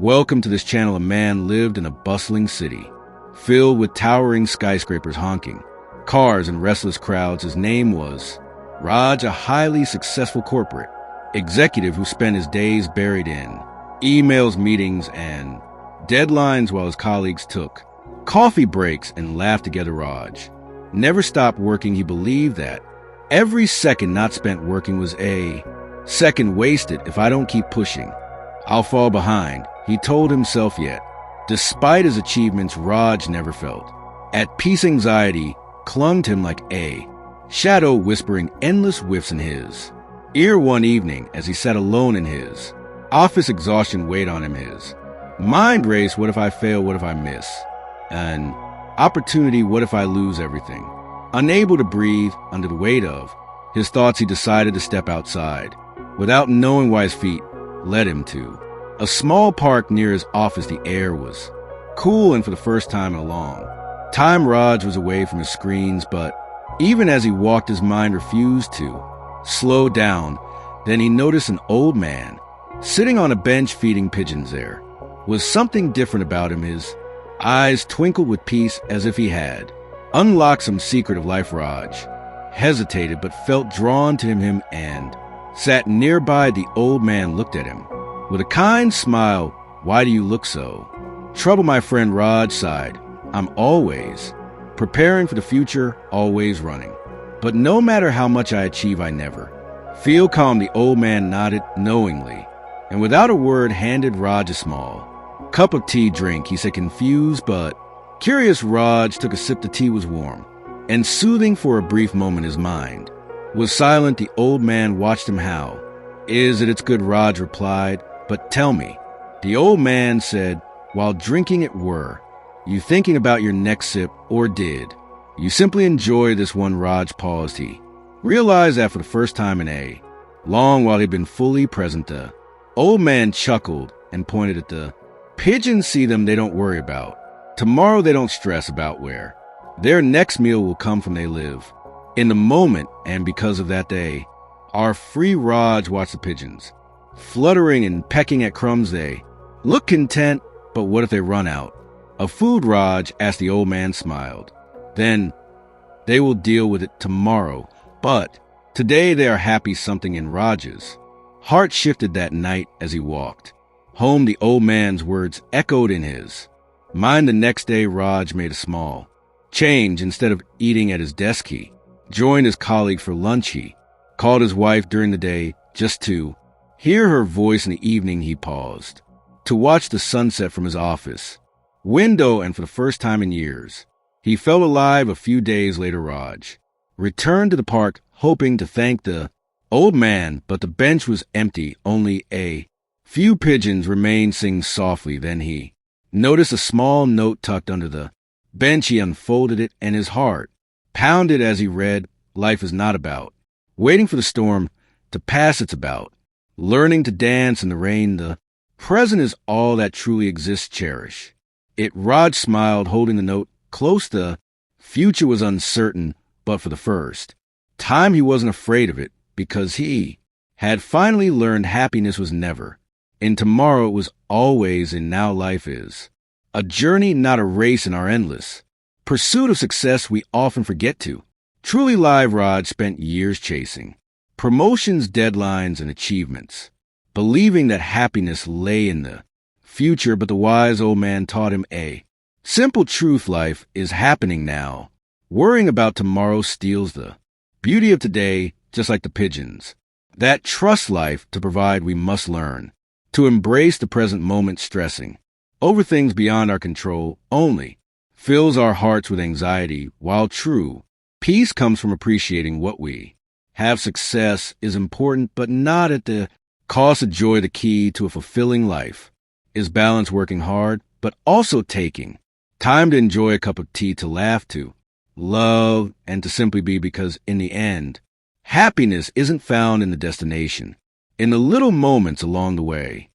Welcome to this channel. A man lived in a bustling city, filled with towering skyscrapers honking, cars and restless crowds. His name was Raj, a highly successful corporate executive who spent his days buried in emails, meetings, and deadlines while his colleagues took coffee breaks and laughed together. Raj never stopped working. He believed that every second not spent working was a second wasted. If I don't keep pushing, I'll fall behind, he told himself. Yet, despite his achievements, Raj never felt at peace. Anxiety clung to him like a shadow, whispering endless whiffs in his ear. One evening, as he sat alone in his office, exhaustion weighed on him. His mind raced. What if I fail? What if I miss an opportunity? What if I lose everything? Unable to breathe under the weight of his thoughts, he decided to step outside without knowing why. His feet led him to a small park near his office. The air was cool, and for the first time in a long time, Raj was away from his screens. But even as he walked, his mind refused to slow down. Then he noticed an old man sitting on a bench feeding pigeons. There was something different about him. His eyes twinkled with peace, as if he had unlocked some secret of life. Raj hesitated but felt drawn to him and sat nearby. The old man looked at him with a kind smile. Why do you look so troubled, my friend? Raj sighed. I'm always preparing for the future, always running. But no matter how much I achieve, I never feel calm. The old man nodded knowingly and without a word handed Raj a small cup of tea. Drink, he said, confused but curious. Raj took a sip. The tea was warm and soothing. For a brief moment, his mind was silent. The old man watched him. How is it? It's good, Raj replied. But tell me, the old man said while drinking it, were you thinking about your next sip, or did you simply enjoy this one? Raj paused. He realized that for the first time in a long while he'd been fully present. The old man chuckled and pointed at the pigeons. See them, they don't worry about tomorrow. They don't stress about where their next meal will come from. They live in the moment, and because of that, they are free. Raj watched the pigeons fluttering and pecking at crumbs. They look content, but what if they run out of food? Raj asked. The old man smiled. Then they will deal with it tomorrow, but today they are happy. Something in Raj's heart shifted that night as he walked home. The old man's words echoed in his mind. The next day, Raj made a small change. Instead of eating at his desk, he joined his colleague for lunch. He called his wife during the day just to hear her voice. In the evening, he paused to watch the sunset from his office window, and for the first time in years, he felt alive. A few days later, Raj returned to the park, hoping to thank the old man, but the bench was empty. Only a few pigeons remained singing softly. Then he noticed a small note tucked under the bench. He unfolded it, and his heart pounded as he read, life is not about waiting for the storm to pass. It's about learning to dance in the rain. The present is all that truly exists. Cherish it. Raj smiled, holding the note close. The future was uncertain, but for the first time he wasn't afraid of it, because he had finally learned happiness was never in tomorrow. It was always in now. Life is a journey, not a race. In our endless pursuit of success, we often forget to truly live. Raj spent years chasing promotions, deadlines, and achievements, believing that happiness lay in the future. But the wise old man taught him a simple truth: life is happening now. Worrying about tomorrow steals the beauty of today. Just like the pigeons that trust life to provide, we must learn to embrace the present moment. Stressing over things beyond our control only fills our hearts with anxiety, while true peace comes from appreciating what we have. Success is important, but not at the cost of joy. The key to a fulfilling life is balance, working hard, but also taking time to enjoy a cup of tea, to laugh, to love, and to simply be, because in the end, happiness isn't found in the destination, in the little moments along the way.